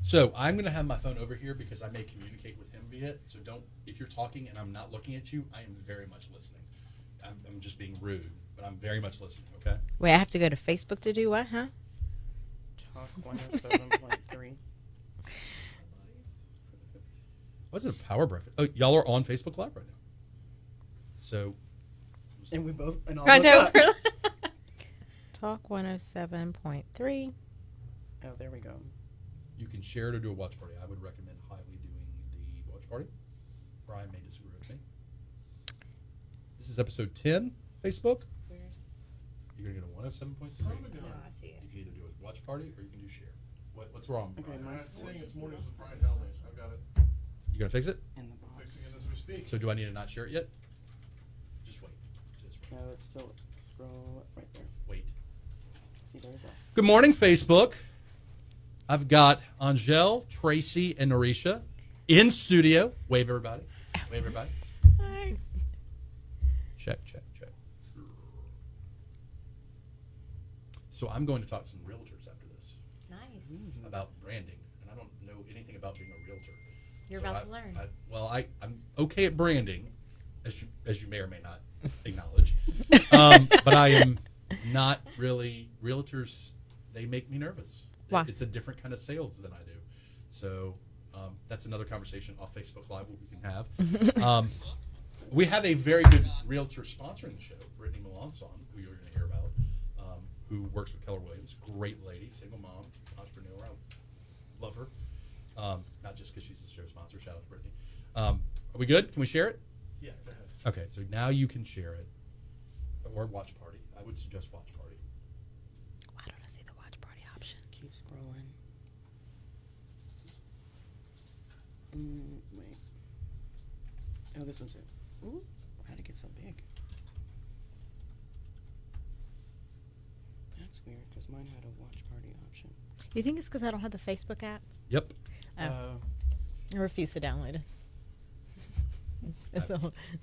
So I'm going to have my phone over here because I may communicate with him via it. So if you're talking and I'm not looking at you, I am very much listening. I'm just being rude, but I'm very much listening, okay? Wait, I have to go to Facebook to do what, huh? Talk 107.3. What's it, a power breakfast? Oh, y'all are on Facebook Live right now. So. And we both, and all I know. up. Talk 107.3. Oh, there we go. You can share it or do a watch party. I would recommend highly doing the watch party. Brian may disagree with me. This is episode 10, Facebook. You're going to go to 107.3. I see it. You can either do a watch party or you can do share. What's wrong? Okay, Brian? my saying it's mornings with Brian Helmy. I've got it. You going to fix it? in the box. Fixing it as we speak. So do I need to not share it yet? Just wait. No, it's still scroll up right there. Wait. See, there's us. Good morning, Facebook. I've got Angelle, Tracee, and Norisha in studio. Wave, everybody. Wave, everybody. Hi. Check. So I'm going to talk to some realtors after this Nice. about branding, and I don't know anything about being a realtor. You're So about to learn. I'm okay at branding, as you may or may not acknowledge, but I am not really. Realtors, they make me nervous. Why? It's a different kind of sales than I do. So that's another conversation off Facebook Live what we can have. We have a very good realtor sponsoring the show, Brittany Melanson, who you're going to hear about, who works with Keller Williams. Great lady, single mom, entrepreneur. I love her. Not just because she's a show sponsor. Shout out to Brittany. Are we good? Can we share it? Yeah, go ahead. Okay, so now you can share it. Or watch party. I would suggest watch party. Why don't I see the watch party option? Keep scrolling. Wait. Oh, this one's it. Ooh, how'd it get so big? That's weird, because mine had a watch party option. You think it's because I don't have the Facebook app? Yep. Oh. I refuse to download it. So,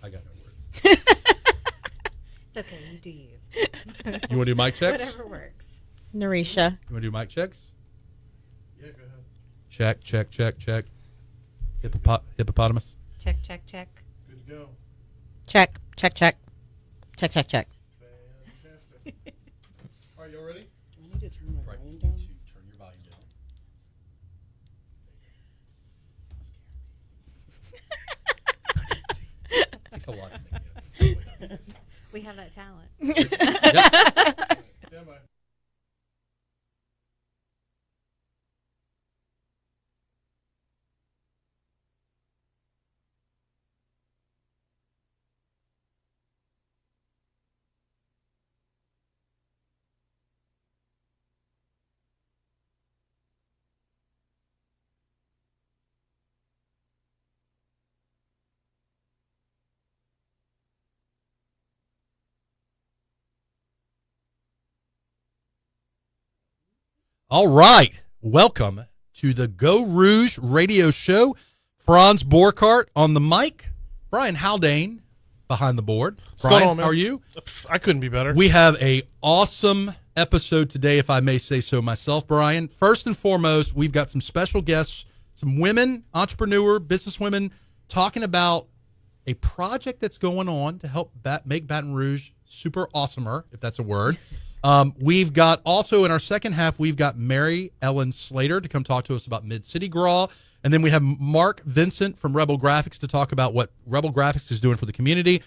I got no words. It's okay. You do you. You want to do mic checks? Whatever works. Norisha. You want to do mic checks? Yeah, go ahead. Check. Hippopotamus. Check. Good to go. Check. Check. Fantastic. All right, y'all ready? Do I need to turn my Right. volume You down? need to turn your volume down. Takes a lot to make me We have that talent. Stand by. All right. Welcome to the Geaux Rouge Radio Show. Franz Borkart on the mic. Brian Haldane behind the board. Brian, how are you? I couldn't be better. We have a awesome episode today, if I may say so myself, Brian. First and foremost, we've got some special guests, some women, entrepreneur, businesswomen, talking about a project that's going on to help make Baton Rouge super awesomer, if that's a word. We've got also in our second half, we've got Mary Ellen Slayter to come talk to us about MidCity Gras. And then we have Mark Vincent from Rebel Graphix to talk about what Rebel Graphix is doing for the community.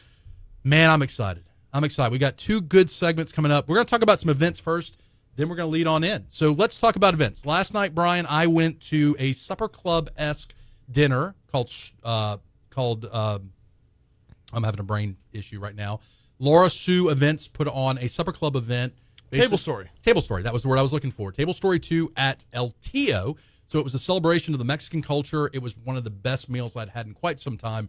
Man, I'm excited. We got two good segments coming up. We're going to talk about some events first, then we're going to lead on in. So let's talk about events. Last night, Brian, I went to a supper club-esque dinner called I'm having a brain issue right now. Laura Sue Events put on a supper club event. Table Story. That was the word I was looking for. Table Story 2 at El Tio. So it was a celebration of the Mexican culture. It was one of the best meals I'd had in quite some time.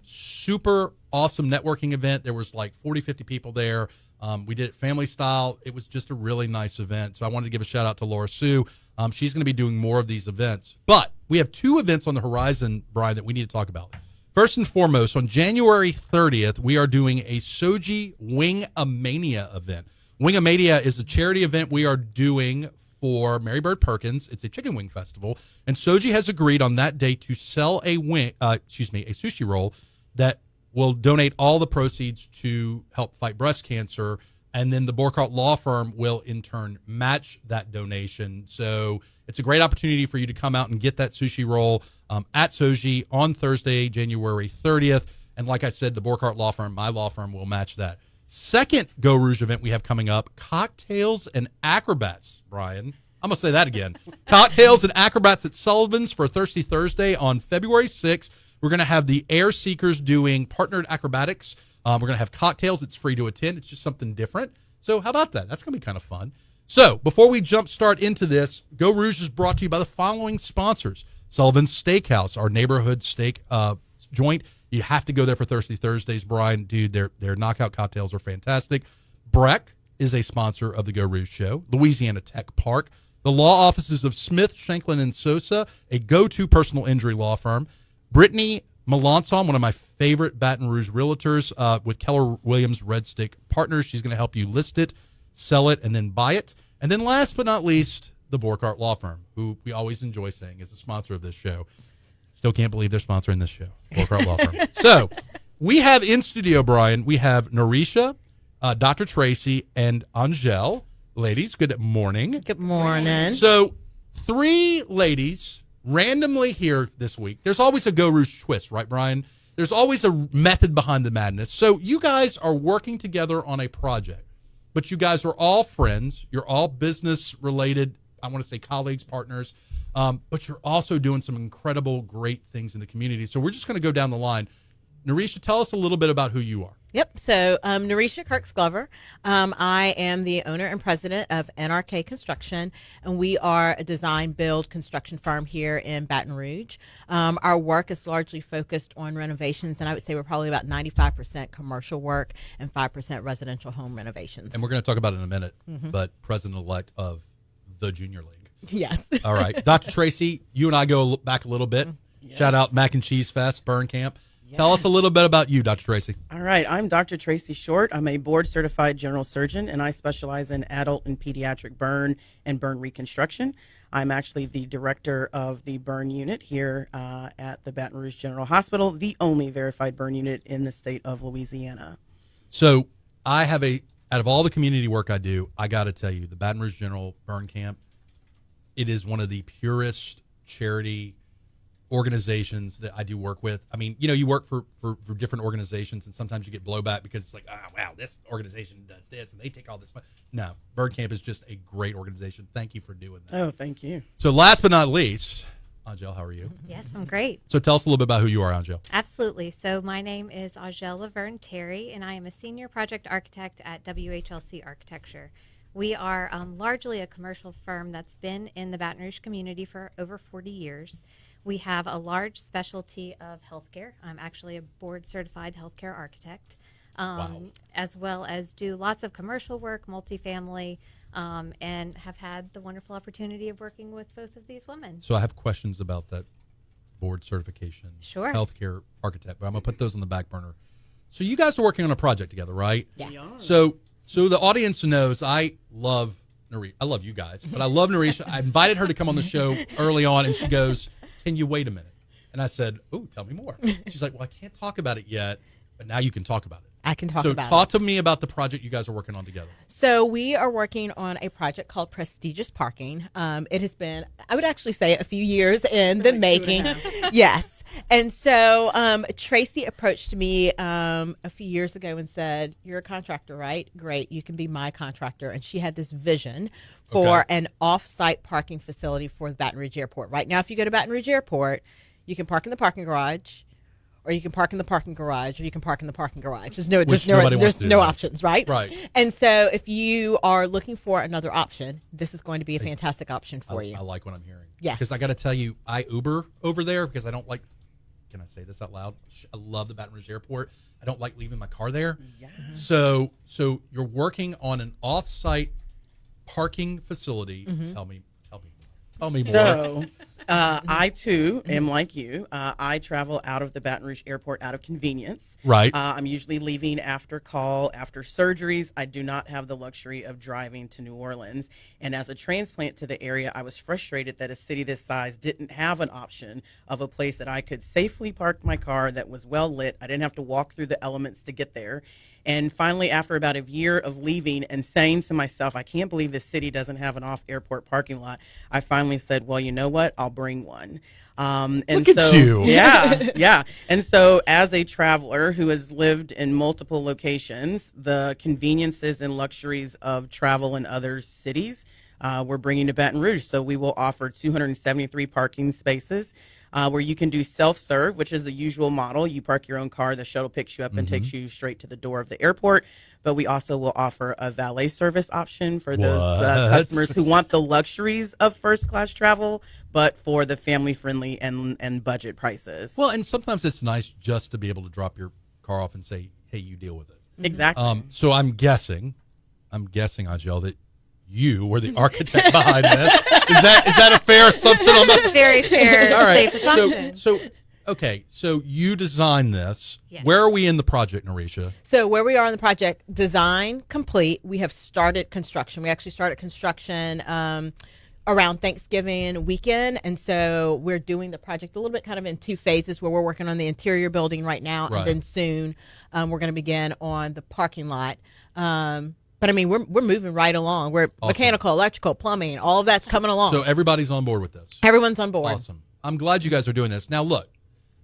Super awesome networking event. There was like 40, 50 people there. We did it family style. It was just a really nice event. So I wanted to give a shout out to Laura Sue. She's going to be doing more of these events. But we have two events on the horizon, Brian, that we need to talk about. First and foremost, on January 30th, we are doing a Soji Wing-A-Mania event. Wing-A-Mania is a charity event we are doing for Mary Bird Perkins. It's a chicken wing festival, and Soji has agreed on that day to sell a sushi roll that will donate all the proceeds to help fight breast cancer, and then the Borchardt Law Firm will in turn match that donation. So it's a great opportunity for you to come out and get that sushi roll at Soji on Thursday, January 30th. And like I said, the Borchardt Law Firm, my law firm, will match that. Second Geaux Rouge event we have coming up, Cocktails and Acrobats, Brian. I'm going to say that again. Cocktails and Acrobats at Sullivan's for Thirsty Thursday on February 6th. We're going to have the Air Seekers doing partnered acrobatics. We're going to have cocktails. It's free to attend. It's just something different. So how about that? That's going to be kind of fun. So before we jump start into this, Geaux Rouge is brought to you by the following sponsors. Sullivan's Steakhouse, our neighborhood steak joint. You have to go there for Thirsty Thursdays, Brian. Dude, their knockout cocktails are fantastic. Breck is a sponsor of the Geaux Rouge Show. Louisiana Tech Park. The law offices of Smith, Shanklin, and Sosa, a go-to personal injury law firm. Brittany Melanson, one of my favorite Baton Rouge realtors, with Keller Williams Red Stick Partners. She's going to help you list it, sell it, and then buy it. And then last but not least, the Borchardt Law Firm, who we always enjoy saying is a sponsor of this show. Still can't believe they're sponsoring this show, Borchardt Law Firm. So we have in studio, Brian, we have Norisha, Dr. Tracee, and Angelle. Ladies, good morning. Good morning. So 3 ladies randomly here this week. There's always a Geaux Rouge twist, right, Brian? There's always a method behind the madness. So you guys are working together on a project, but you guys are all friends. You're all business related. I want to say colleagues, partners, but you're also doing some incredible, great things in the community. So we're just going to go down the line. Norisha, tell us a little bit about who you are. Yep. So Norisha Kirts Glover. I am the owner and president of NRK Construction, and we are a design build construction firm here in Baton Rouge. Our work is largely focused on renovations, and I would say we're probably about 95% commercial work and 5% residential home renovations. And we're going to talk about it in a minute, but president-elect of the Junior League. Yes. All right. Dr. Tracee, you and I go back a little bit. Yes. Shout out Mac and Cheese Fest, Burn Camp. Tell us a little bit about you, Dr. Tracee. All right, I'm Dr. Tracee Short. I'm a board-certified general surgeon, and I specialize in adult and pediatric burn and burn reconstruction. I'm actually the director of the burn unit here at the Baton Rouge General Hospital, the only verified burn unit in the state of Louisiana. So I have out of all the community work I do, I got to tell you, the Baton Rouge General Burn Camp, it is one of the purest charity organizations that I do work with. I mean, you work for different organizations, and sometimes you get blowback because it's like, wow, this organization does this and they take all this money. No, Bird Camp is just a great organization. Thank you for doing that. Oh, thank you. So last but not least, Angelle, how are you? Yes, I'm great. So tell us a little bit about who you are, Angelle. Absolutely. So my name is Angelle Lavergne Terry, and I am a senior project architect at WHLC Architecture. We are largely a commercial firm that's been in the Baton Rouge community for over 40 years. We have a large specialty of healthcare. I'm actually a board-certified healthcare architect, as well as do lots of commercial work, multifamily, and have had the wonderful opportunity of working with both of these women. So I have questions about that board certification, Sure. healthcare architect, but I'm going to put those on the back burner. So you guys are working on a project together, right? Yes. We are. So the audience knows I love Norisha. I love you guys, but I love Norisha. I invited her to come on the show early on, and she goes, "Can you wait a minute?" And I said, "Oh, tell me more." She's like, "Well, I can't talk about it yet, but now you can talk about it." I can talk so about it. talk to me about the project you guys are working on together. So we are working on a project called Prestigious Parking. It has been, I would actually say, a few years in the making. Yes. And so Tracee approached me a few years ago and said, "You're a contractor, right? Great. You can be my contractor." And she had this vision for an off-site parking facility for the Baton Rouge Airport. Right now, if you go to Baton Rouge Airport, you can park in the parking garage, or you can park in the parking garage, or you can park in the parking garage. There's no options, right? Right. And so if you are looking for another option, this is going to be a fantastic option for you. I like what I'm hearing. Yes. Because I got to tell you, I Uber over there because I don't like, can I say this out loud? I love the Baton Rise Airport. I don't like leaving my car there. Yeah. So you're working on an off-site parking facility. Tell me more. So I too am like you. I travel out of the Baton Rouge airport out of convenience. Right. I'm usually leaving after call, after surgeries. I do not have the luxury of driving to New Orleans. And as a transplant to the area, I was frustrated that a city this size didn't have an option of a place that I could safely park my car that was well lit. I didn't have to walk through the elements to get there. And finally, after about a year of leaving and saying to myself, I can't believe this city doesn't have an off-airport parking lot, I finally said, well, you know what? I'll bring one. And Look at you. Yeah. And so as a traveler who has lived in multiple locations, the conveniences and luxuries of travel in other cities, we're bringing to Baton Rouge. So we will offer 273 parking spaces. Where you can do self-serve, which is the usual model. You park your own car, the shuttle picks you up and takes you straight to the door of the airport. But we also will offer a valet service option for those customers who want the luxuries of first-class travel, but for the family-friendly and budget prices. Well, and sometimes it's nice just to be able to drop your car off and say, hey, you deal with it. Exactly. So I'm guessing, Angelle, that you were the architect behind this. Is that a fair assumption on the Very fair, All right. safe assumption. So you designed this. Yes. Where are we in the project, Norisha? So where we are in the project, design complete. We have started construction. We actually started construction around Thanksgiving weekend. And so we're doing the project a little bit kind of in two phases where we're working on the interior building right now. Right. And then soon we're going to begin on the parking lot. But I mean, we're moving right along. We're Awesome. mechanical, electrical, plumbing, all of that's coming along. So everybody's on board with this. Everyone's on board. Awesome. I'm glad you guys are doing this. Now, look,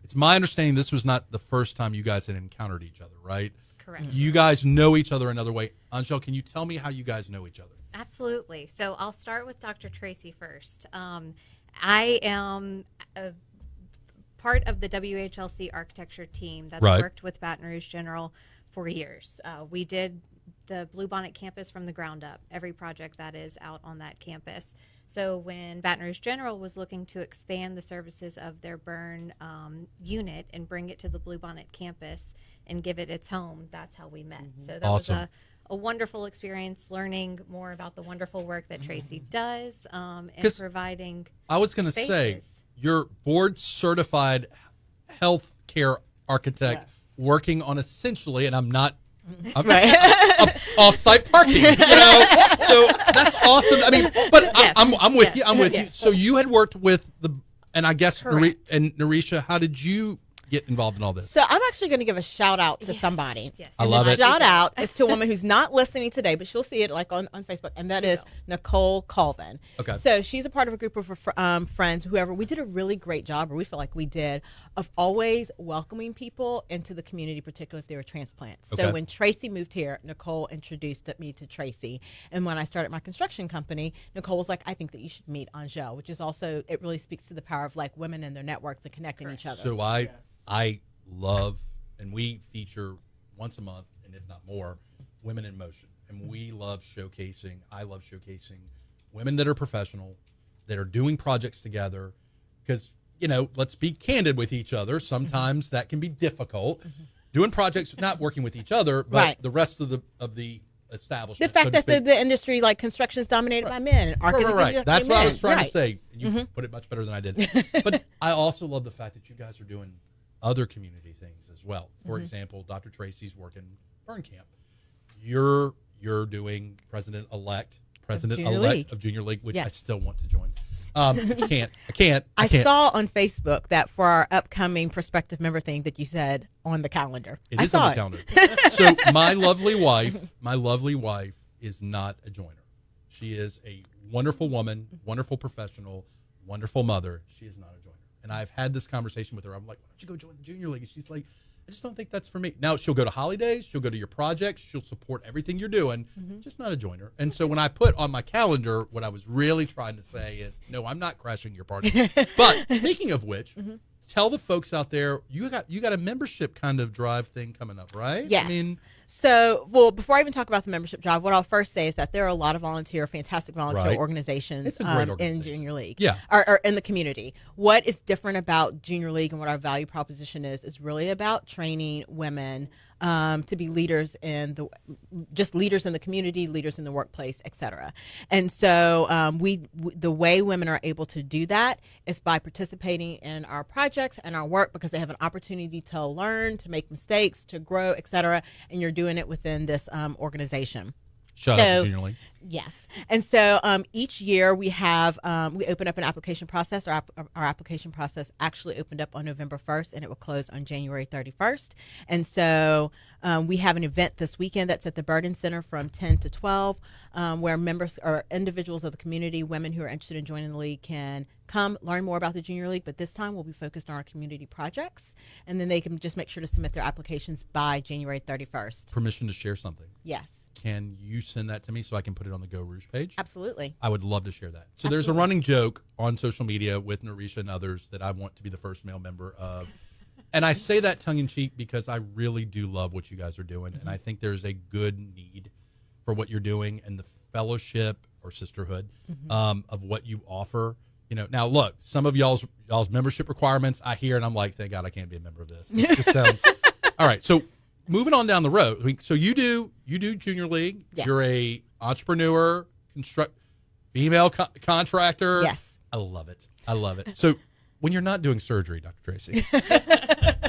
it's my understanding this was not the first time you guys had encountered each other, right? Correct. You guys know each other another way. Angelle, can you tell me how you guys know each other? Absolutely. So I'll start with Dr. Tracee first. I am a part of the WHLC architecture team that's Right. worked with Baton Rouge General for years. We did the Bluebonnet campus from the ground up, every project that is out on that campus. So when Baton Rouge General was looking to expand the services of their burn unit and bring it to the Bluebonnet campus and give it its home, that's how we met. So that Awesome. was a wonderful experience, learning more about the wonderful work that Tracee does and 'Cause providing I was going to say, spaces. you're board certified health care architect working on essentially, and I'm off-site parking, so that's awesome. I mean, but Yes. I'm with you. I'm with you. Yes. So you had worked with and I guess Correct. Norisha, how did you get involved in all this? So I'm actually going to give a shout out to somebody. Yes. I love it. Shout out is to a woman who's not listening today, but she'll see it like on Facebook, and that is Nicole Colvin. Okay. So she's a part of a group of friends, whoever. We did a really great job, or we feel like we did, of always welcoming people into the community, particularly if they were transplants. Okay. So when Tracee moved here, Nicole introduced me to Tracee. And when I started my construction company, Nicole was like, I think that you should meet Angelle, which is also, it really speaks to the power of like women and their networks and connecting each other. So I love, and we feature once a month, and if not more, Women in Motion. And we love showcasing, I love showcasing women that are professional, that are doing projects together. Because, let's be candid with each other. Sometimes that can be difficult. Doing projects, not working with each other, but Right. the rest of the establishment. The fact so to that speak. the industry, like construction, is dominated by men. And architecture is Right. dominated That's by what I men. was trying to Right. say. And you put it much better than I did. But I also love the fact that you guys are doing other community things as well. For example, Dr. Tracee's working burn camp. You're doing president-elect of Junior League, which I Yes. still want to join. I can't. I saw on Facebook that for our upcoming prospective member thing that you said on the calendar. It I is saw on the calendar. So my lovely wife is not a joiner. She is a wonderful woman, wonderful professional, wonderful mother. She is not a joiner. And I've had this conversation with her. I'm like, why don't you go join the Junior League? And she's like, I just don't think that's for me. Now, she'll go to holidays. She'll go to your projects. She'll support everything you're doing, just not a joiner. And so when I put on my calendar, what I was really trying to say is, no, I'm not crashing your party. But speaking of which, tell the folks out there, you got a membership kind of drive thing coming up, right? Yes. I mean, So, well, before I even talk about the membership drive, what I'll first say is that there are a lot of fantastic volunteer Right. organizations It's a great in organization. Junior League. Yeah. Or in the community. What is different about Junior League and what our value proposition is really about training women to be leaders in leaders in the community, leaders in the workplace, etc. And so the way women are able to do that is by participating in our projects and our work, because they have an opportunity to learn, to make mistakes, to grow, etc. And you're doing it within this organization. Shout out to Junior League. Yes. And so each year we have, we open up an application process. Our application process actually opened up on November 1st, and it will close on January 31st. And so we have an event this weekend that's at the Burden Center from 10 to 12, where members or individuals of the community, women who are interested in joining the league, can come learn more about the Junior League. But this time we'll be focused on our community projects. And then they can just make sure to submit their applications by January 31st. Permission to share something. Yes. Can you send that to me so I can put it on the Geaux Rouge page? Absolutely. I would love to share that. So Absolutely. There's a running joke on social media with Norisha and others that I want to be the first male member of. And I say that tongue-in-cheek because I really do love what you guys are doing. And I think there's a good need for what you're doing and the fellowship or sisterhood of what you offer. You know, now look, some of y'all's membership requirements I hear and I'm like, thank God I can't be a member of this. This just sounds all right. So moving on down the road, so you do Junior League. Yes. You're a entrepreneur, female contractor. Yes. I love it. I love it. So when you're not doing surgery, Dr. Tracee,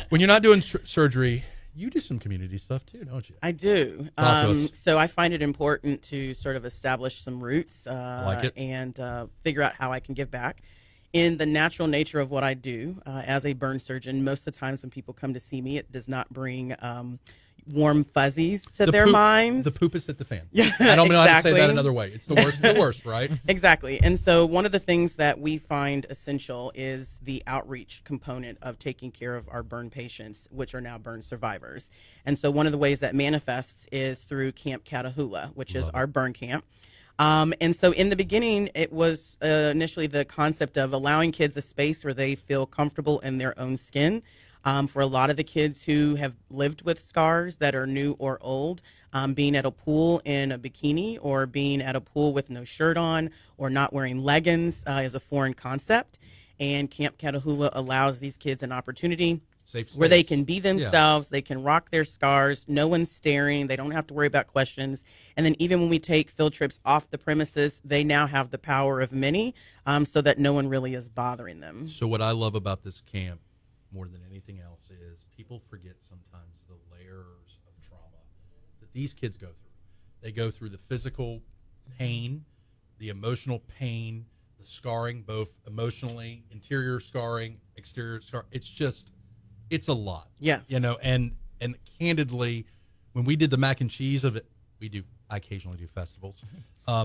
when you're not doing surgery, you do some community stuff too, don't you? I do. Talk to us. So I find it important to sort of establish some roots like it. and figure out how I can give back. In the natural nature of what I do as a burn surgeon, most of the times when people come to see me, it does not bring warm fuzzies to their minds. The poop has hit the fan. Yeah, I don't know how to say exactly. that another way. It's the worst of the worst, right? Exactly. And so one of the things that we find essential is the outreach component of taking care of our burn patients, which are now burn survivors. And so one of the ways that manifests is through Camp Catahoula, which is our burn camp. And so in the beginning, it was initially the concept of allowing kids a space where they feel comfortable in their own skin. For a lot of the kids who have lived with scars that are new or old, being at a pool in a bikini or being at a pool with no shirt on or not wearing leggings is a foreign concept. And Camp Catahoula allows these kids an opportunity where they can be themselves, they can rock their scars, no one's staring, they don't have to worry about questions. And then even when we take field trips off the premises, they now have the power of many so that no one really is bothering them. So what I love about this camp more than anything else is people forget sometimes the layers of trauma that these kids go through. They go through the physical pain, the emotional pain, the scarring, both emotionally, interior scarring, exterior scarring. It's a lot. Yes. You know, and candidly, when we did the mac and cheese of it, I occasionally do festivals.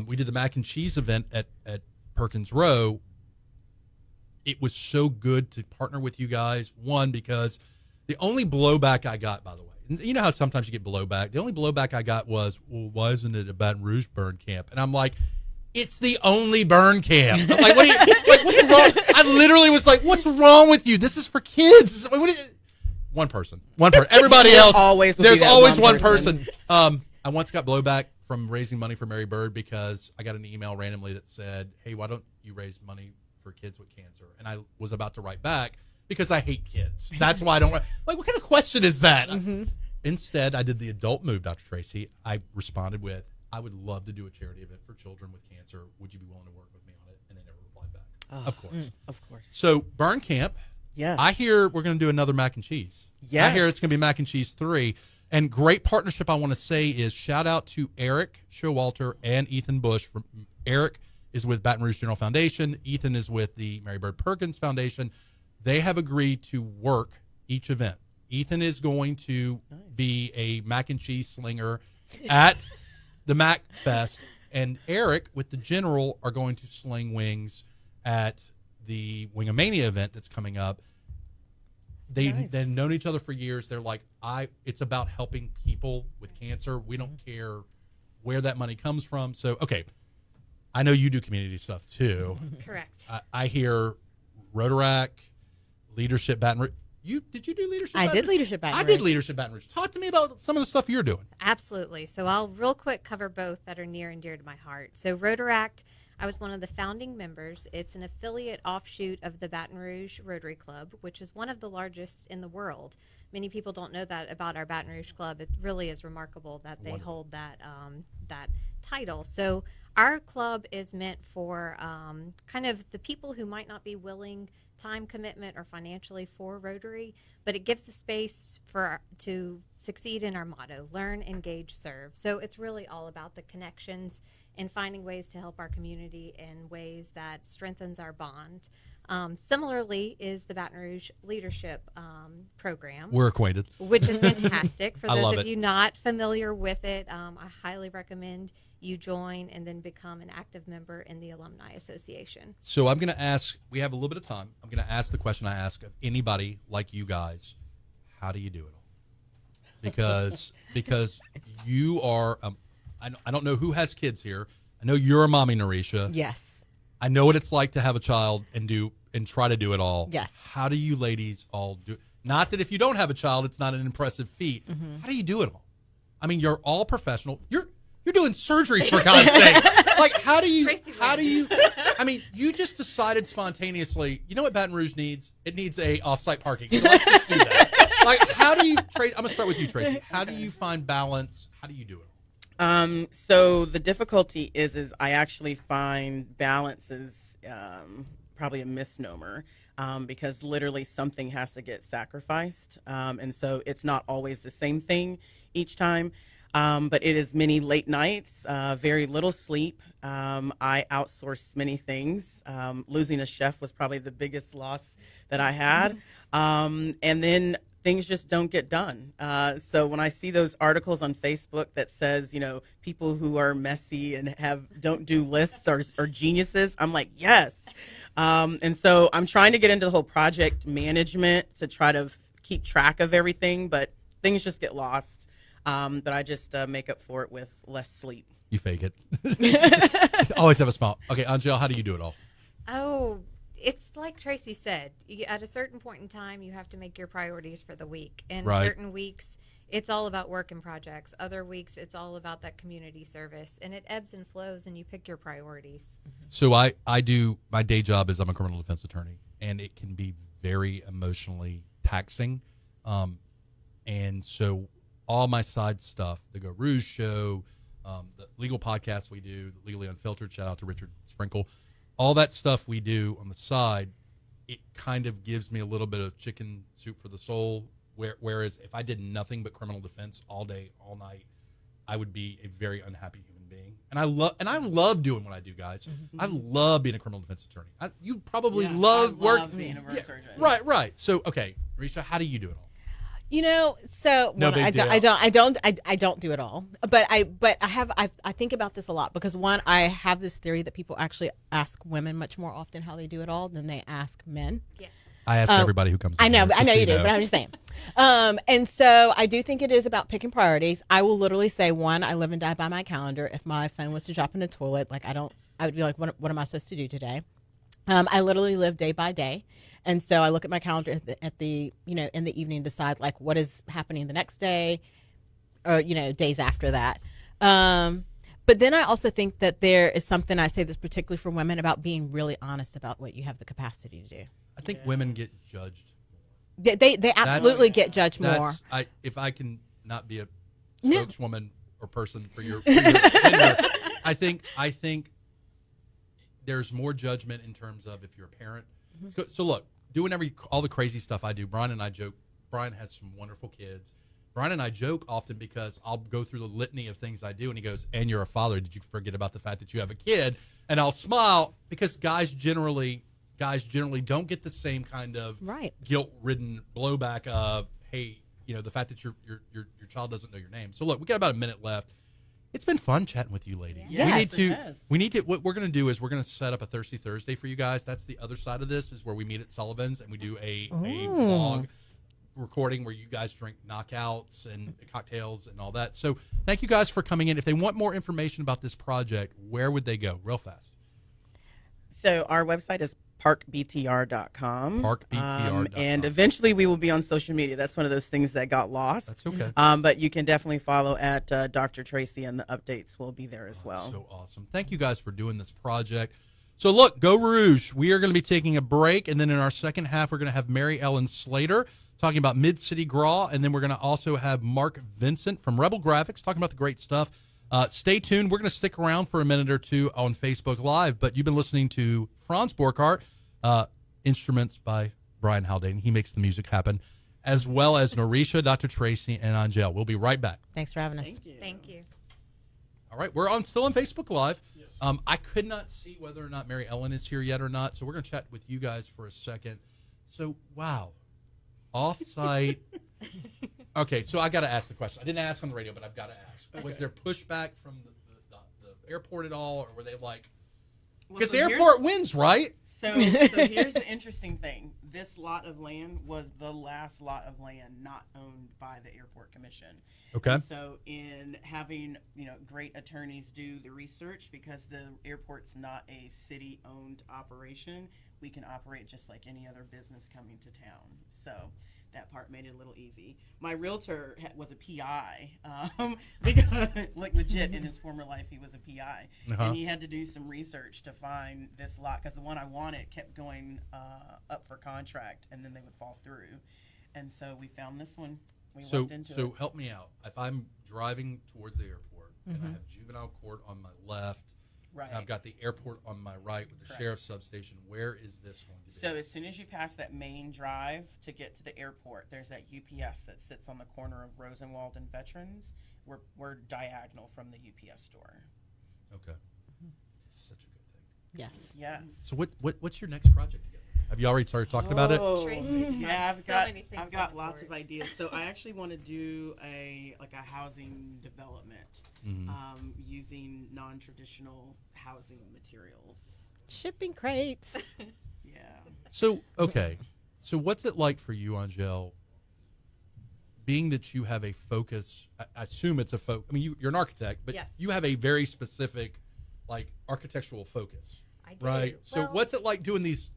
We did the mac and cheese event at Perkins Row. It was so good to partner with you guys. One, because the only blowback I got, by the way, and you know how sometimes you get blowback. The only blowback I got was, well, why isn't it a Baton Rouge burn camp? And I'm like, it's the only burn camp. I'm like, what's wrong? I literally was like, what's wrong with you? This is for kids. One person. Everybody else. There's always one person. I once got blowback from raising money for Mary Bird because I got an email randomly that said, hey, why don't you raise money for kids with cancer? And I was about to write back because I hate kids. That's why I don't. Like, what kind of question is that? Mm-hmm. Instead, I did the adult move, Dr. Tracee. I responded with, I would love to do a charity event for children with cancer. Would you be willing to work with me on it? And they never replied back. Of course. Of course. So, burn camp. Yeah. I hear we're going to do another mac and cheese. Yeah. I hear it's going to be mac and cheese 3. And great partnership I want to say is shout out to Eric Showalter and Ethan Bush. Eric is with Baton Rouge General Foundation. Ethan is with the Mary Bird Perkins Foundation. They have agreed to work each event. Ethan is going to be a mac and cheese slinger at the Mac Fest. And Eric with the General are going to sling wings at the Wingomania event that's coming up. They've known each other for years. They're like, it's about helping people with cancer. We don't care where that money comes from. So, okay, I know you do community stuff too. Correct. I hear Rotaract, Leadership Baton Rouge. Did you do Leadership Baton Rouge? I did Leadership Baton Rouge. I did Leadership Baton Rouge. Talk to me about some of the stuff you're doing. Absolutely. So I'll real quick cover both that are near and dear to my heart. So Rotaract, I was one of the founding members. It's an affiliate offshoot of the Baton Rouge Rotary Club, which is one of the largest in the world. Many people don't know that about our Baton Rouge Club. It really is remarkable that they hold that title. So our club is meant for kind of the people who might not be willing time commitment or financially for Rotary, but it gives a space to succeed in our motto, learn, engage, serve. So it's really all about the connections and finding ways to help our community in ways that strengthens our bond. Similarly is the Baton Rouge Leadership Program. We're acquainted. Which is fantastic. For I those love of it. you not familiar with it, I highly recommend you join and then become an active member in the Alumni Association. So I'm going to ask, we have a little bit of time. I'm going to ask the question I ask of anybody like you guys. How do you do it all? Because you are, I don't know who has kids here. I know you're a mommy, Norisha. Yes. I know what it's like to have a child and try to do it all. Yes. How do you ladies all do it? Not that if you don't have a child, it's not an impressive feat. How do you do it all? I mean, you're all professional. You're doing surgery, for God's sake. Like, how do you, I mean, you just decided spontaneously, you know what Baton Rouge needs? It needs a off-site parking. So let's just do that. Like, how do you, Tracee, I'm going to start with you, Tracee. How do you find balance? How do you do it? So the difficulty is I actually find balance is probably a misnomer because literally something has to get sacrificed. And so it's not always the same thing each time. But it is many late nights, very little sleep. I outsourced many things. Losing a chef was probably the biggest loss that I had. And then things just don't get done. So when I see those articles on Facebook that says, people who are messy and don't do lists are geniuses, I'm like, yes. And so I'm trying to get into the whole project management to try to keep track of everything, but things just get lost. But I just make up for it with less sleep. You fake it. Always have a smile. Okay, Angelle, how do you do it all? Oh, it's like Tracee said. At a certain point in time, you have to make your priorities for the week. And Right. certain weeks, it's all about work and projects. Other weeks, it's all about that community service. And it ebbs and flows, and you pick your priorities. So I do, my day job is I'm a criminal defense attorney, and it can be very emotionally taxing. And so all my side stuff, the Geaux Rouge Show, the legal podcast we do, Legally Unfiltered, shout out to Richard Sprinkle, all that stuff we do on the side, it kind of gives me a little bit of chicken soup for the soul, whereas if I did nothing but criminal defense all day, all night, I would be a very unhappy human being. And I love doing what I do, guys. I love being a criminal defense attorney. You probably love being a surgeon. Right. So, okay, Norisha, how do you do it all? So No big deal. I don't do it all, but I think about this a lot because one, I have this theory that people actually ask women much more often how they do it all than they ask men. Yes. I ask everybody who comes. I know here, you do, but I'm just saying. And so I do think it is about picking priorities. I will literally say, one, I live and die by my calendar. If my phone was to drop in the toilet, I would be like, what am I supposed to do today? I literally live day by day. And so I look at my calendar at the in the evening, decide what is happening the next day or, days after that. But then I also think that there is something, I say this particularly for women, about being really honest about what you have the capacity to do. I think women get judged. They absolutely get judged more. If I can not be a spokeswoman or person for your gender, I think there's more judgment in terms of if you're a parent. So look, doing all the crazy stuff I do, Brian and I joke. Brian has some wonderful kids. Brian and I joke often because I'll go through the litany of things I do, and he goes, "And you're a father. Did you forget about the fact that you have a kid?" And I'll smile because guys generally don't get the same kind of guilt-ridden blowback of, "Hey, the fact that your child doesn't know your name." So look, we got about a minute left. It's been fun chatting with you ladies. Yes. We need to, what we're going to do is we're going to set up a Thirsty Thursday for you guys. That's the other side of this, is where we meet at Sullivan's and we do a vlog recording where you guys drink knockouts and cocktails and all that. So thank you guys for coming in. If they want more information about this project, where would they go? Real fast. So our website is parkbtr.com. Parkbtr.com. And eventually we will be on social media. That's one of those things that got lost. That's okay. But you can definitely follow at Dr. Tracee, and the updates will be there as well. So awesome. Thank you guys for doing this project. So look, Geaux Rouge, we are going to be taking a break, and then in our second half, we're going to have Mary Ellen Slayter talking about MidCity Gras, and then we're going to also have Mark Vincent from Rebel Graphix talking about the great stuff. Stay tuned. We're going to stick around for a minute or two on Facebook Live, but you've been listening to Franz Borchardt, instruments by Brian Haldane. He makes the music happen, as well as Norisha, Dr. Tracee, and Angelle. We'll be right back. Thanks for having us. Thank you. All right, we're still on Facebook Live. Yes. I could not see whether or not Mary Ellen is here yet or not, so we're going to chat with you guys for a second. So, wow, off-site. Okay, so I got to ask the question. I didn't ask on the radio, but I've got to ask. Okay. Was there pushback from the airport at all, or were they like, because the airport wins, right? So here's the interesting thing. This lot of land was the last lot of land not owned by the Airport Commission. Okay. And so in having, great attorneys do the research, because the airport's not a city-owned operation, we can operate just like any other business coming to town. So that part made it a little easy. My realtor was a PI, because, like, legit, in his former life, he was a PI. Uh-huh. And he had to do some research to find this lot, because the one I wanted kept going up for contract, and then they would fall through. And so we found this one. We walked into it. So help me out. If I'm driving towards the airport, and I have juvenile court on my left, right, and I've got the airport on my right with the Correct. Sheriff's substation, where is this going to be? So as soon as you pass that main drive to get to the airport, there's that UPS that sits on the corner of Rosenwald and Veterans. We're diagonal from the UPS store. Okay. It's such a good thing. Yes. Yes. So what's your next project together? Have you already started talking about it? Tracee, Yeah, I've got on lots the of boards. ideas. So I actually want to do a housing development using non-traditional housing materials. Shipping crates. Yeah. So, okay. So what's it like for you, Angelle, being that you have a focus? I assume it's a focus. I mean, you're an architect, but Yes. you have a very specific, like, architectural focus. I do. Right. So Well, what's it like doing these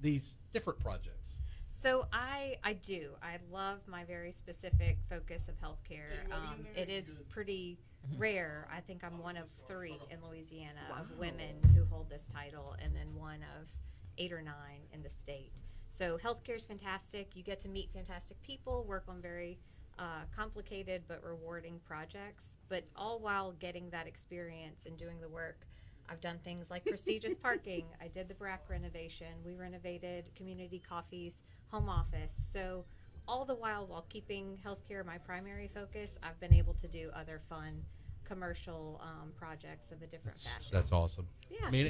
different projects? So I do. I love my very specific focus of healthcare. It is pretty rare. I think I'm one of 3 in Louisiana of women who hold this title, and then one of 8 or 9 in the state. So healthcare is fantastic. You get to meet fantastic people, work on very complicated but rewarding projects, but all while getting that experience and doing the work. I've done things like prestigious parking. I did the BRAC renovation. We renovated Community Coffee's home office. So all the while keeping healthcare my primary focus, I've been able to do other fun commercial projects of a different fashion. That's awesome. Yeah. I mean,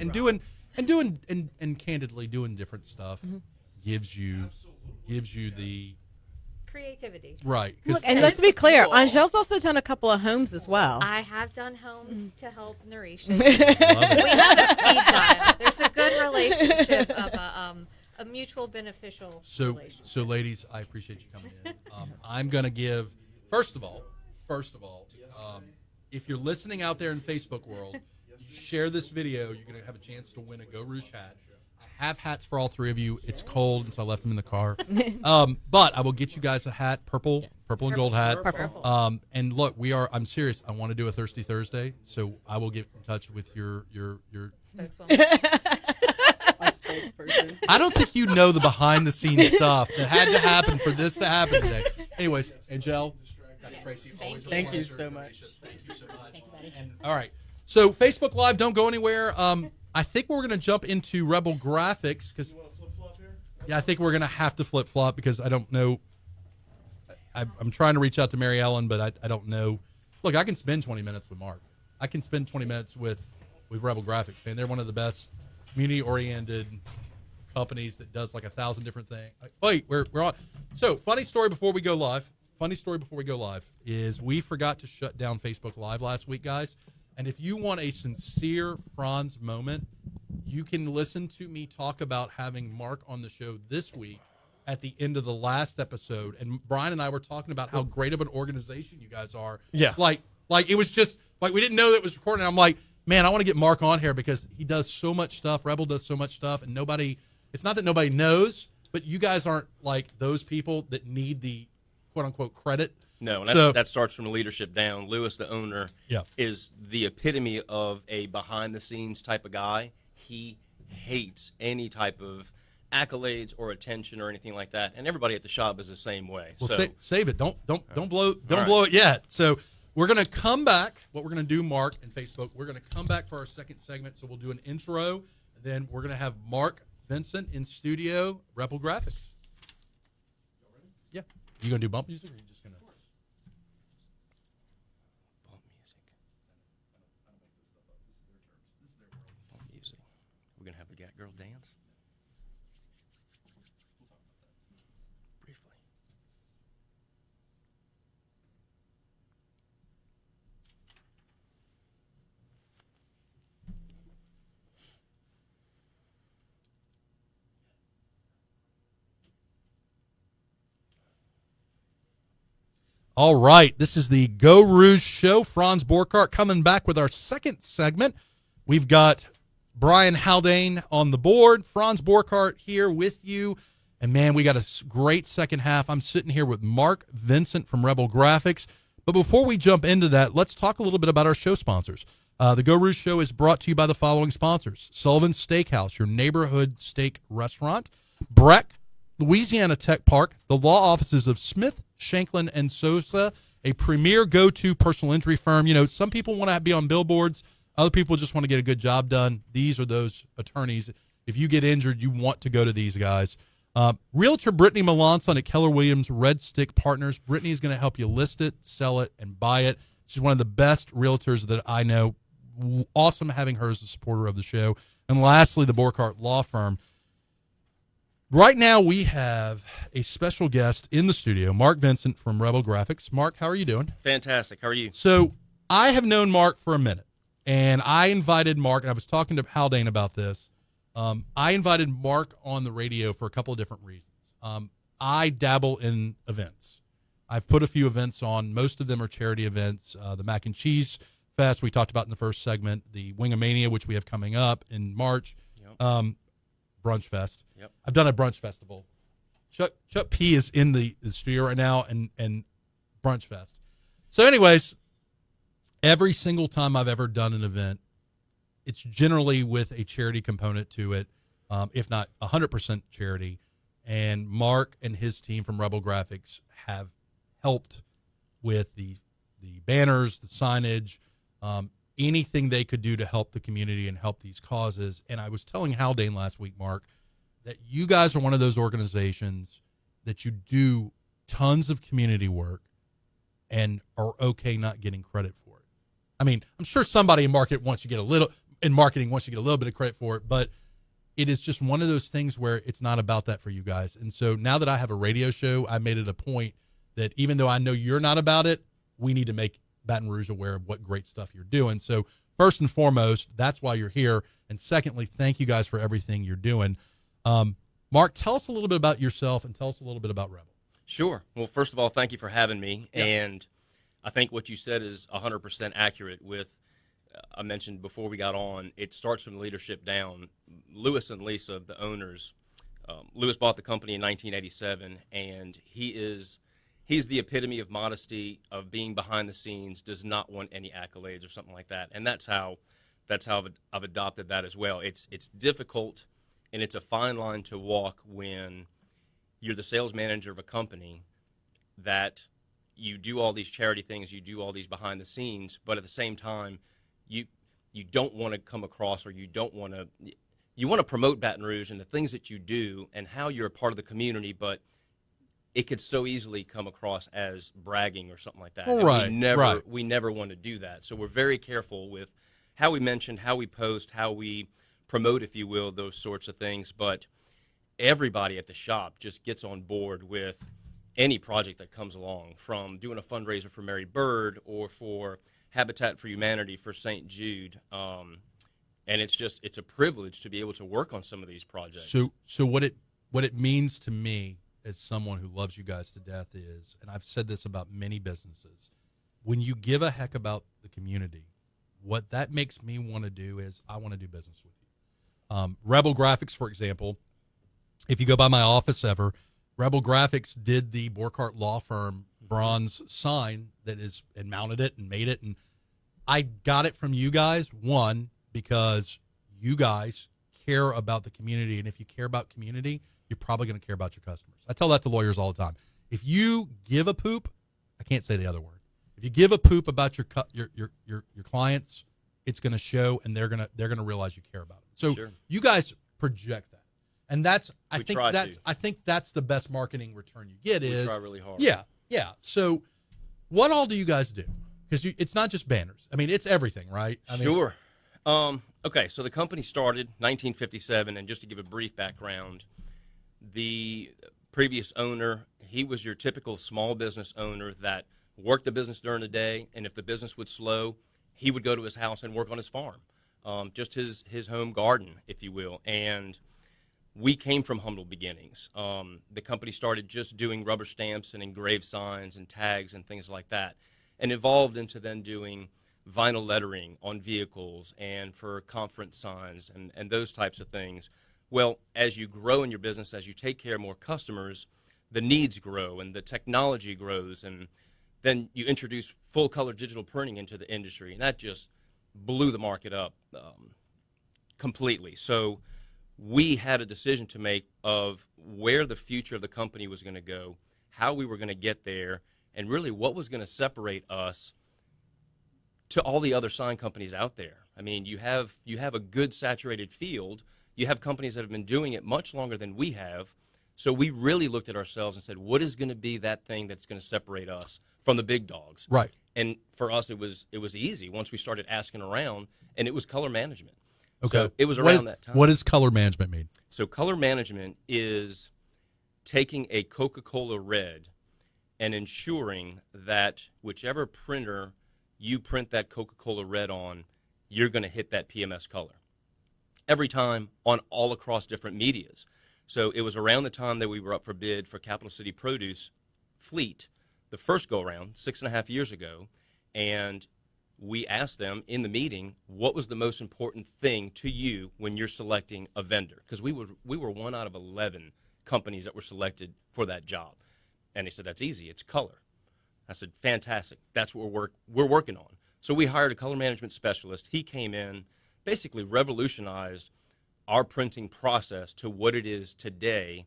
and candidly doing different stuff gives you the Creativity. right. 'Cause- Look, and let's be clear, Angelle's also done a couple of homes as well. I have done homes to help Norisha. Love it. We have a speed dial. There's a good relationship of a mutual beneficial relationship. So ladies, I appreciate you coming in. I'm gonna give first of all, if you're listening out there in Facebook world, you share this video, you're gonna have a chance to win a Geaux Rouge hat. I have hats for all 3 of you. It's cold, and so I left them in the car. But I will get you guys a hat, purple and gold hat. Purple. And look, I'm serious. I want to do a Thirsty Thursday, so I will get in touch with your Spokeswoman. My spokesperson. I don't think you know the behind the scenes stuff that had to happen for this to happen today. Anyways, Angelle, Dr. Tracee, always a Thank you pleasure. so much. Thank you so much. And, all right. So Facebook Live, don't go anywhere. I think we're going to jump into Rebel Graphix because I think we're going to have to flip flop because I don't know. I'm trying to reach out to Mary Ellen, but I don't know. Look, I can spend 20 minutes with Mark. I can spend 20 minutes with Rebel Graphix, man. They're one of the best community-oriented companies that does like 1,000 different things. Wait, we're on. So, funny story before we go live is we forgot to shut down Facebook Live last week, guys. And if you want a sincere Franz moment, you can listen to me talk about having Mark on the show this week at the end of the last episode. And Brian and I were talking about how great of an organization you guys are. Yeah. Like it was just like we didn't know that it was recording. I'm like, man, I want to get Mark on here because he does so much stuff. Rebel does so much stuff, and nobody it's not that nobody knows, but you guys aren't like those people that need the quote unquote credit. No, and So- that starts from the leadership down. Lewis, the owner, is the epitome of a behind-the-scenes type of guy. He hates any type of accolades or attention or anything like that, and everybody at the shop is the same way. Well, so save it. Don't blow right. blow it yet. So we're gonna come back. What we're gonna do, Mark and Facebook, we're gonna come back for our second segment. So we'll do an intro, and then we're gonna have Mark Vincent in studio, Rebel Graphix. Yeah, you gonna do bump music, or are you just gonna? bump music. Bump music. We're gonna have the Gat Girl dance. Briefly. All right, this is the Geaux Rouge Show. Franz Borkart coming back with our second segment. We've got Brian Haldane on the board, Franz Borkart here with you. And, man, we got a great second half. I'm sitting here with Mark Vincent from Rebel Graphix. But before we jump into that, let's talk a little bit about our show sponsors. The Geaux Rouge Show is brought to you by the following sponsors: Sullivan's Steakhouse, your neighborhood steak restaurant; Breck, Louisiana Tech Park, the law offices of Smith, Shanklin, and Sosa, a premier go-to personal injury firm. You know, some people want to be on billboards. Other people just want to get a good job done. These are those attorneys. If you get injured, you want to go to these guys. Realtor Brittany Melanson at Keller Williams Red Stick Partners. Brittany is going to help you list it, sell it, and buy it. She's one of the best realtors that I know. Awesome having her as a supporter of the show. And lastly, the Borkart Law Firm. Right now, we have a special guest in the studio, Mark Vincent from Rebel Graphix. Mark, how are you doing? Fantastic. How are you? So I have known Mark for a minute, and I invited Mark, and I was talking to Haldane about this. I invited Mark on the radio for a couple of different reasons. I dabble in events. I've put a few events on. Most of them are charity events. The Mac and Cheese Fest we talked about in the first segment, the Wingamania, which we have coming up in March. Yep. Brunch Fest. Yep. I've done a brunch festival. Chuck P is in the studio right now, and Brunch Fest. So anyways, every single time I've ever done an event, it's generally with a charity component to it, if not 100% charity. And Mark and his team from Rebel Graphix have helped with the banners, the signage, anything they could do to help the community and help these causes. And I was telling Haldane last week, Mark, that you guys are one of those organizations that you do tons of community work and are okay not getting credit for it. I mean, I'm sure somebody in marketing wants you to get a little bit of credit for it, but it is just one of those things where it's not about that for you guys. And so now that I have a radio show, I made it a point that even though I know you're not about it, we need to make Baton Rouge aware of what great stuff you're doing. So first and foremost, that's why you're here. And secondly, thank you guys for everything you're doing. Mark, tell us a little bit about yourself and tell us a little bit about Rebel. Sure. Well, first of all, thank you for having me. Yeah. And I think what you said is 100% accurate with, I mentioned before we got on, it starts from leadership down. Lewis and Lisa, the owners, Lewis bought the company in 1987, and he's the epitome of modesty, of being behind the scenes, does not want any accolades or something like that. And that's how I've adopted that as well. It's difficult, and it's a fine line to walk when you're the sales manager of a company that you do all these charity things, you do all these behind the scenes, but at the same time, you don't want to come across, or you want to promote Baton Rouge and the things that you do and how you're a part of the community, but it could so easily come across as bragging or something like that. Well, And right. we never want to do that. So we're very careful with how we mention, how we post, how we promote, if you will, those sorts of things. But everybody at the shop just gets on board with any project that comes along, from doing a fundraiser for Mary Bird or for Habitat for Humanity for St. Jude. And it's a privilege to be able to work on some of these projects. So what it means to me as someone who loves you guys to death is, and I've said this about many businesses, when you give a heck about the community, what that makes me want to do is I want to do business with you. Rebel Graphix, for example, if you go by my office ever, Rebel Graphix did the Borkart Law Firm bronze sign and mounted it and made it. And I got it from you guys, one, because you guys care about the community. And if you care about community, you're probably going to care about your customers. I tell that to lawyers all the time. If you give a poop, I can't say the other word. If you give a poop about your clients, it's going to show, and they're going to realize you care about them. So Sure. You guys project that. And I think that's the best marketing return you get. We try really hard. Yeah. So what all do you guys do? Because it's not just banners. I mean, it's everything, right? Sure. Okay, so the company started 1957, and just to give a brief background, the previous owner, he was your typical small business owner that worked the business during the day, and if the business would slow, he would go to his house and work on his farm, just his home garden, if you will. And we came from humble beginnings. The company started just doing rubber stamps and engraved signs and tags and things like that, and evolved into then doing vinyl lettering on vehicles and for conference signs and those types of things. Well, as you grow in your business, as you take care of more customers, the needs grow and the technology grows, and then you introduce full-color digital printing into the industry, and that just blew the market up completely. So we had a decision to make of where the future of the company was going to go, how we were going to get there, and really what was going to separate us to all the other sign companies out there. I mean, you have a good saturated field. You have companies that have been doing it much longer than we have. So we really looked at ourselves and said, what is going to be that thing that's going to separate us from the big dogs? Right. And for us, it was easy once we started asking around, and it was color management. Okay. So it was around that time. What does color management mean? So color management is taking a Coca-Cola red and ensuring that whichever printer you print that Coca-Cola red on, you're going to hit that PMS color every time on all across different medias. So it was around the time that we were up for bid for Capital City Produce Fleet, the first go-around, 6.5 years ago, and we asked them in the meeting, what was the most important thing to you when you're selecting a vendor? Because we were one out of 11 companies that were selected for that job. And they said, that's easy, it's color. I said, fantastic, that's what we're working on. So we hired a color management specialist. He came in, basically revolutionized our printing process to what it is today,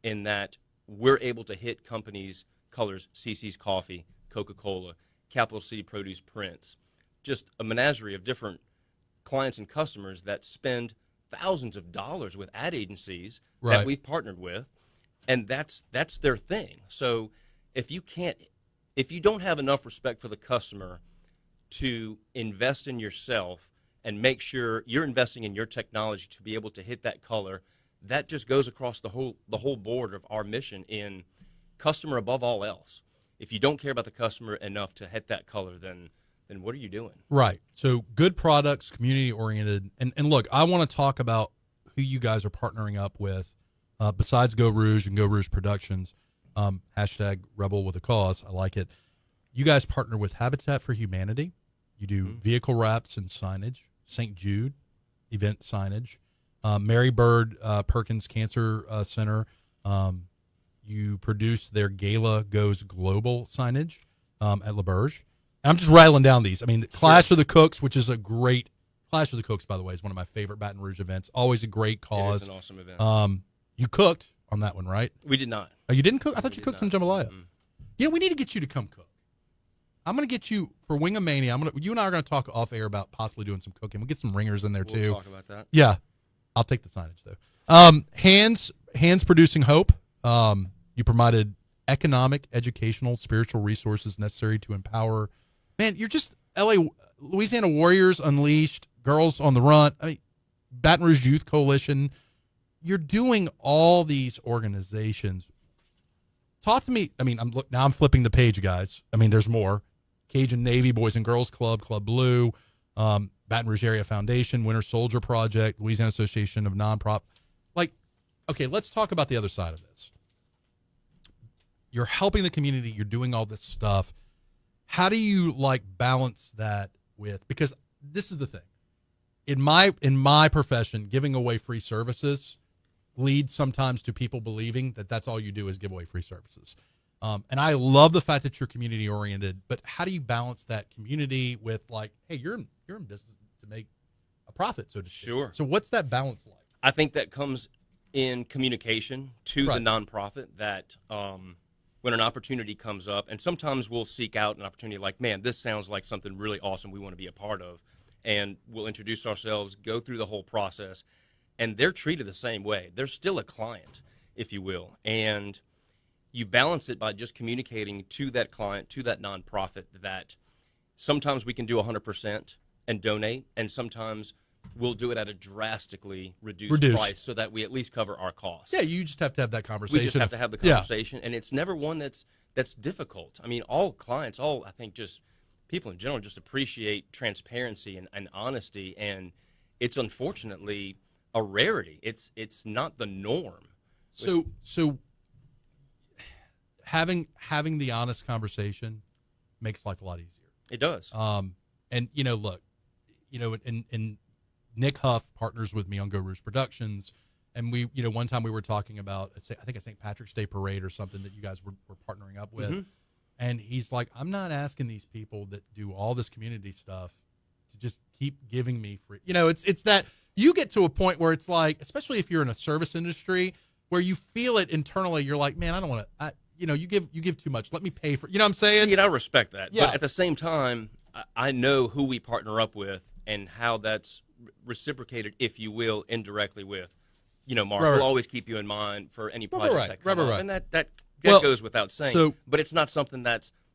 in that we're able to hit companies' colors, CC's Coffee, Coca-Cola, Capital City Produce Prints, just a menagerie of different clients and customers that spend thousands of dollars with ad agencies that we've partnered with, and that's their thing. So if you don't have enough respect for the customer to invest in yourself and make sure you're investing in your technology to be able to hit that color, that just goes across the whole board of our mission in customer above all else. If you don't care about the customer enough to hit that color, then what are you doing? Right. So good products, community-oriented. And look, I want to talk about who you guys are partnering up with besides Geaux Rouge and Geaux Rouge Productions. Hashtag Rebel with a Cause. I like it. You guys partner with Habitat for Humanity. You do vehicle wraps and signage. St. Jude event signage. Mary Bird Perkins Cancer Center. You produce their Gala Goes Global signage at LaBerge. And I'm just rattling down these. I mean, Clash of the Cooks, which is a great Clash of the Cooks, by the way, is one of my favorite Baton Rouge events. Always a great cause. It is an awesome event. You cooked on that one, right? We did not. Oh, you didn't cook? I thought you cooked some jambalaya. Mm-hmm. You know, we need to get you to come cook. I'm going to get you for Wingamania. You and I are going to talk off air about possibly doing some cooking. We'll get some ringers in there too. We'll talk about that. Yeah, I'll take the signage though. Hands Producing Hope. You provided economic, educational, spiritual resources necessary to empower. Man, you're just Louisiana Warriors Unleashed, Girls on the Run, Baton Rouge Youth Coalition. You're doing all these organizations. Talk to me. I mean, I'm flipping the page, guys. I mean, there's more. Cajun Navy, Boys and Girls Club, Club Blue, Baton Rouge Area Foundation, Winter Soldier Project, Louisiana Association of Nonprofit. Okay, let's talk about the other side of this. You're helping the community. You're doing all this stuff. How do you balance that with? Because this is the thing. In my profession, giving away free services leads sometimes to people believing that that's all you do is give away free services. And I love the fact that you're community oriented, but how do you balance that community with like, hey, you're in business to make a profit, so to speak. Sure. So what's that balance like? I think that comes in communication to the nonprofit that when an opportunity comes up, and sometimes we'll seek out an opportunity like, man, this sounds like something really awesome we want to be a part of, and we'll introduce ourselves, go through the whole process, and they're treated the same way. They're still a client, if you will, and you balance it by just communicating to that client, to that nonprofit, that sometimes we can do 100% and donate, and sometimes we'll do it at a drastically reduced price so that we at least cover our costs. Yeah, you just have to have that conversation. We just have to have the conversation, and it's never one that's difficult. I mean, all clients, I think just people in general just appreciate transparency and honesty, and it's unfortunately a rarity. It's not the norm. So having the honest conversation makes life a lot easier. It does. And look, and Nick Huff partners with me on Geaux Rouge Productions, and we, one time we were talking about, I think a St. Patrick's Day parade or something that you guys were partnering up with, Mm-hmm. and he's like, I'm not asking these people that do all this community stuff to just keep giving me free. It's that you get to a point where it's like, especially if you're in a service industry, where you feel it internally, you're like, man, I don't want to. You give too much. Let me pay for. You know what I'm saying? I respect that. Yeah. But at the same time, I know who we partner up with and how that's reciprocated, if you will, indirectly with, Mark. Right. We'll always keep you in mind for any projects that come up, and that Well, goes without saying. so- but it's not something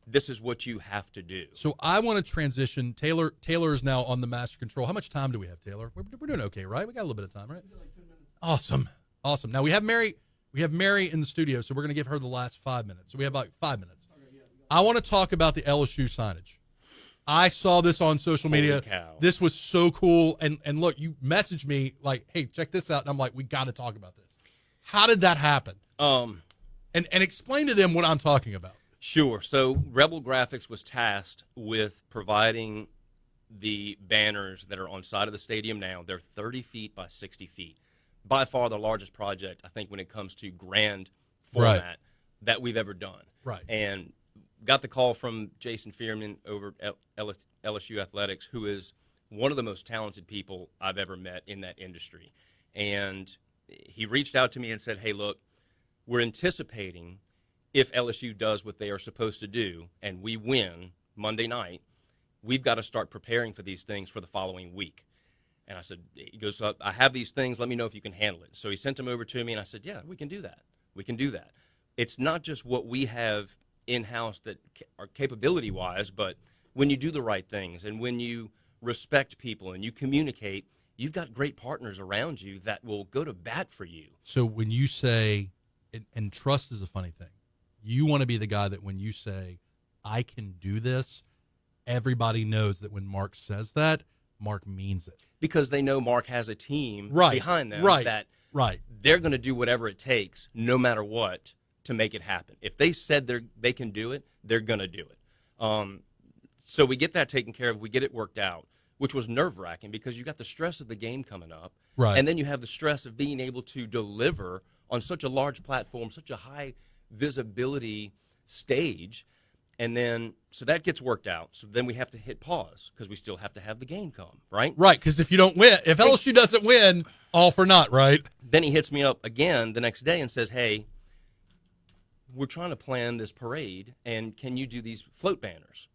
this is what you have to do. So I want to transition. Taylor is now on the master control. How much time do we have, Taylor? We're doing okay, right? We got a little bit of time, right? Like 10 minutes. Awesome. Now we have Mary in the studio, so we're going to give her the last 5 minutes. So we have like 5 minutes. I want to talk about the LSU signage. I saw this on social media. Holy cow. This was so cool. And look, you messaged me like, hey, check this out. And I'm like, we got to talk about this. How did that happen? And explain to them what I'm talking about. Sure. So Rebel Graphix was tasked with providing the banners that are on side of the stadium now. They're 30 feet by 60 feet. By far the largest project, I think, when it comes to grand format that we've ever done. Right. And got the call from Jason Fearman over at LSU Athletics, who is one of the most talented people I've ever met in that industry. And he reached out to me and said, hey, look, we're anticipating if LSU does what they are supposed to do and we win Monday night, we've got to start preparing for these things for the following week. And I said, he goes, I have these things. Let me know if you can handle it. So he sent them over to me, and I said, yeah, we can do that. We can do that. It's not just what we have in-house that are capability-wise, but when you do the right things and when you respect people and you communicate, you've got great partners around you that will go to bat for you. So when you say, and trust is a funny thing, you want to be the guy that when you say, I can do this, everybody knows that when Mark says that, Mark means it. Because they know Mark has a team behind them that they're going to do whatever it takes, no matter what, to make it happen. If they said they can do it, they're going to do it. So we get that taken care of. We get it worked out, which was nerve-wracking because you got the stress of the game coming up. Right. And then you have the stress of being able to deliver on such a large platform, such a high visibility stage. And then, so that gets worked out. So then we have to hit pause because we still have to have the game come, right? Right, because if you don't win, if LSU doesn't win, all for naught, right? Then he hits me up again the next day and says, hey, we're trying to plan this parade, and can you do these float banners?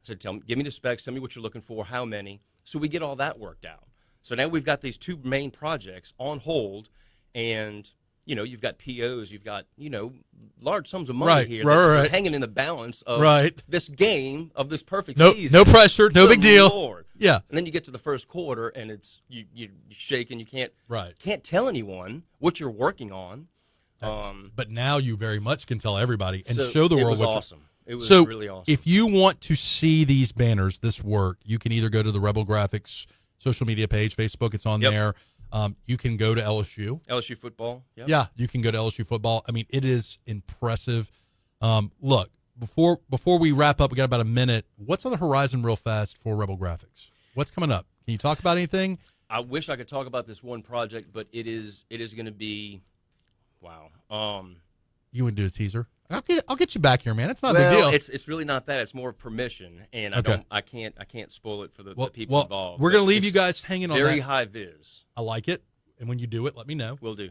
I said, give me the specs, tell me what you're looking for, how many. So we get all that worked out. So now we've got these two main projects on hold, and you've got POs, you've got, large sums of money here that are hanging in the balance of this game, of this perfect season. No pressure, no big deal. Lord. Yeah. And then you get to the first quarter, and it's you shake, and you can't tell anyone what you're working on. But now you very much can tell everybody and so show the world. It was awesome. It was so really awesome. If you want to see these banners, this work, you can either go to the Rebel Graphix social media page, Facebook, it's on there. You can go to LSU. LSU football. Yep. Yeah, you can go to LSU football. I mean, it is impressive. Look, before we wrap up, we got about a minute. What's on the horizon real fast for Rebel Graphix? What's coming up? Can you talk about anything? I wish I could talk about this one project, but it is going to be, wow. You would do a teaser. I'll get you back here, man. It's not a Well, big deal. it's really not that. It's more permission, and Okay. I can't spoil it for the people involved. We're gonna But leave you it's guys hanging on very that. high vis. I like it, and when you do it, let me know. Will do.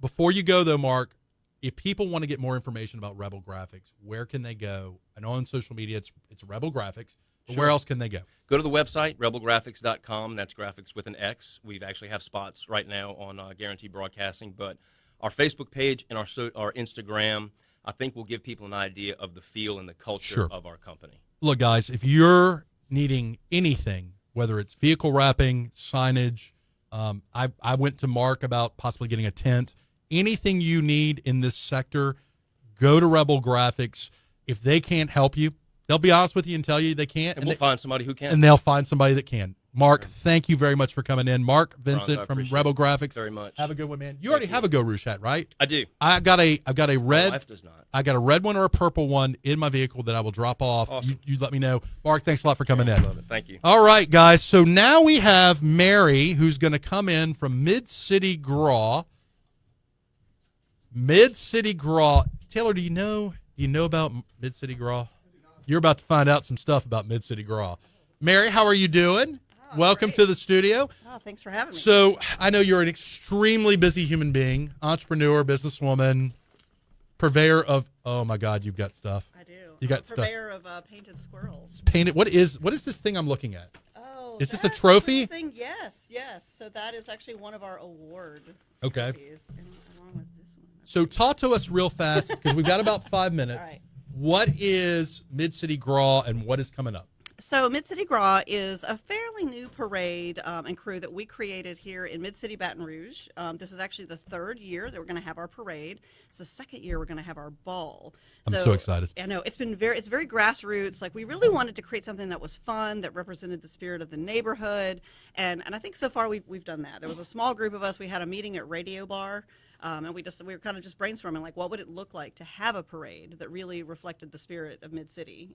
Before you go though, Mark, if people want to get more information about Rebel Graphix, where can they go? I know on social media it's Rebel Graphix, but where else can they go? Go to the website, rebelgraphix.com. That's graphics with an X. We actually have spots right now on Guaranteed Broadcasting, but our Facebook page and our Instagram, I think, will give people an idea of the feel and the culture of our company. Look, guys, if you're needing anything, whether it's vehicle wrapping, signage, I went to Mark about possibly getting a tent. Anything you need in this sector, go to Rebel Graphix. If they can't help you, they'll be honest with you and tell you they can't. And we'll find somebody who can. And they'll find somebody that can. Mark, thank you very much for coming in. Mark Vincent Franz, from Rebel Graphix. Very much. Have a good one, man. You already have a Geaux Rouge hat, right? I do. I've got a red. My wife does not. I got a red one or a purple one in my vehicle that I will drop off. Awesome. You let me know. Mark, thanks a lot for coming in. I love it. Thank you. All right, guys. So now we have Mary, who's going to come in from MidCity Gras. MidCity Gras. Taylor, do you know about MidCity Gras? You're about to find out some stuff about MidCity Gras. Mary, how are you doing? Welcome to the studio. Oh, thanks for having me. So I know you're an extremely busy human being, entrepreneur, businesswoman, purveyor of. Oh my God, you've got stuff. I do. You got stuff. Purveyor of painted squirrels. It's painted. What is this thing I'm looking at? Oh, Is this a that trophy? Thing? Yes. So that is actually one of our award Okay. trophies, and along with this one. So talk to us real fast because we've got about 5 minutes. All right. What is MidCity Gras and what is coming up? So MidCity Gras is a fairly new parade and crew that we created here in MidCity Baton Rouge. This is actually the third year that we're going to have our parade. It's the second year we're going to have our ball. I'm so excited. I know it's very grassroots. Like, we really wanted to create something that was fun, that represented the spirit of the neighborhood, and I think so far we've done that. There was a small group of us. We had a meeting at Radio Bar. And we were kind of just brainstorming, like, what would it look like to have a parade that really reflected the spirit of Mid-City?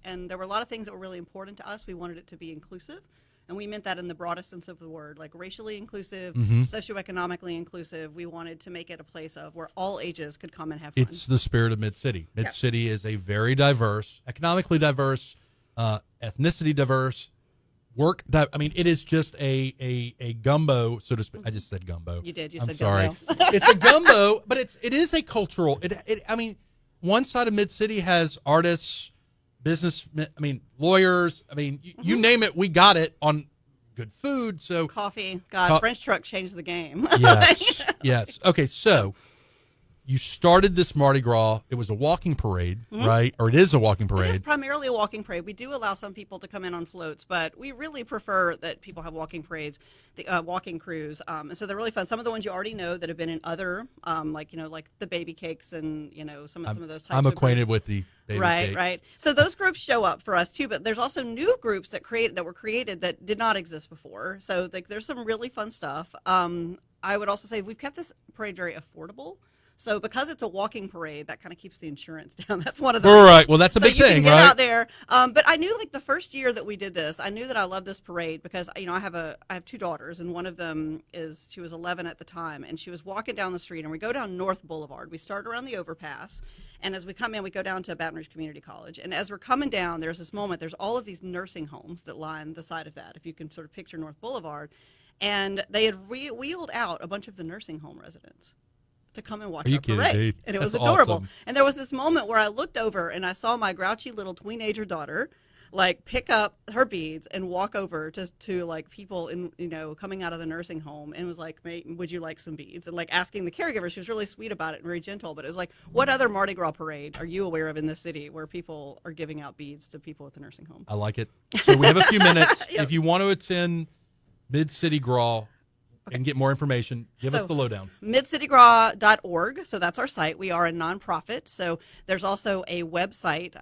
And there were a lot of things that were really important to us. We wanted it to be inclusive, and we meant that in the broadest sense of the word, like racially inclusive, socioeconomically inclusive. We wanted to make it a place of where all ages could come and have fun. It's the spirit of Mid-City. Mid-City is a very diverse, economically diverse, ethnicity diverse, it is just a gumbo, so to speak. I just said gumbo. You did. You I'm said sorry. gumbo. It's a gumbo, but it is a cultural. One side of Mid-City has artists, business. Lawyers. You name it, we got it on good food. So Coffee. God, French truck changed the game. yes, yes. Okay, so you started this Mardi Gras. It was a walking parade, right? Or it is a walking parade. It is primarily a walking parade. We do allow some people to come in on floats, but we really prefer that people have walking parades, walking crews. And so they're really fun. Some of the ones you already know that have been in other, like the baby cakes and, some of those types I'm of acquainted groups. with the baby cakes. Right. So those groups show up for us too, but there's also new groups that were created that did not exist before. So there's some really fun stuff. I would also say we've kept this parade very affordable. So because it's a walking parade, that kind of keeps the insurance down. That's one of the All right. Well, that's a so big you thing, can get right? out there. But I knew, the first year that we did this, I knew that I loved this parade because I have two daughters, and one of them she was 11 at the time, and she was walking down the street, and we go down North Boulevard. We start around the overpass, and as we come in, we go down to Baton Rouge Community College. And as we're coming down, there's this moment. There's all of these nursing homes that line the side of that. If you can sort of picture North Boulevard, and they had wheeled out a bunch of the nursing home residents to come and watch our parade. And it was adorable. Awesome. And there was this moment where I looked over and I saw my grouchy little teenager daughter pick up her beads and walk over to people coming out of the nursing home and was like, would you like some beads? And asking the caregiver. She was really sweet about it and very gentle, but it was like, what other Mardi Gras parade are you aware of in this city where people are giving out beads to people at the nursing home? I like it. So we have a few minutes. Yep. If you want to attend MidCity Gras, and get more information, give us So, the lowdown. MidCityGras.org. So that's our site. We are a nonprofit. So there's also a website.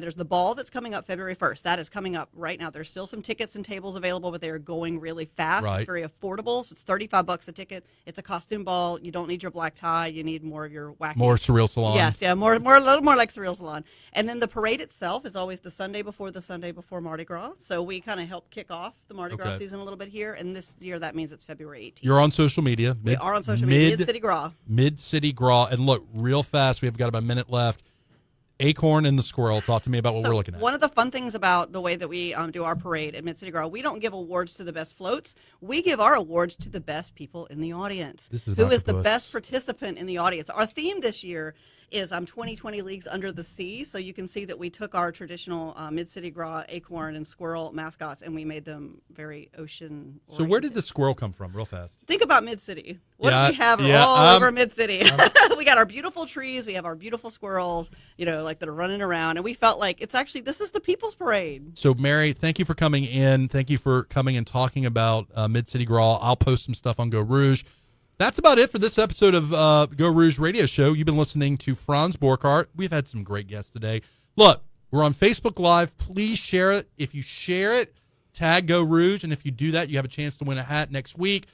There's the ball that's coming up February 1st. That is coming up right now. There's still some tickets and tables available, but they are going really fast. Right. It's very affordable. So it's $35 a ticket. It's a costume ball. You don't need your black tie. You need more of your wacky. More Surreal Salon. Yes, yeah, a little more like Surreal Salon. And then the parade itself is always the Sunday before Mardi Gras. So we kind of help kick off the Mardi Gras season a little bit here. And this year that means it's February 18th. You're on social media. We are on social media. MidCity Gras. MidCity Gras. And look, real fast, we've got about a minute left. Acorn and the Squirrel. Talk to me about what we're looking at. One of the fun things about the way that we do our parade at MidCity Gras, we don't give awards to the best floats. We give our awards to the best people in the audience. Who is the best participant in the audience? Our theme this year is 2020 Leagues Under the Sea. So you can see that we took our traditional MidCity Gras acorn and squirrel mascots and we made them very ocean oriented. So where did the squirrel come from, real fast? Think about MidCity. What Yeah, do we have yeah, all over MidCity? We got our beautiful trees. We have our beautiful squirrels, that are running around. And we felt like this is the People's Parade. So, Mary, thank you for coming in. Thank you for coming and talking about MidCity Gras. I'll post some stuff on Geaux Rouge. That's about it for this episode of Geaux Rouge Radio Show. You've been listening to Franz Borchardt. We've had some great guests today. Look, we're on Facebook Live. Please share it. If you share it, tag Geaux Rouge. And if you do that, you have a chance to win a hat next week.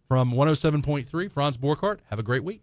From 107.3, Franz Borchardt. Have a great week.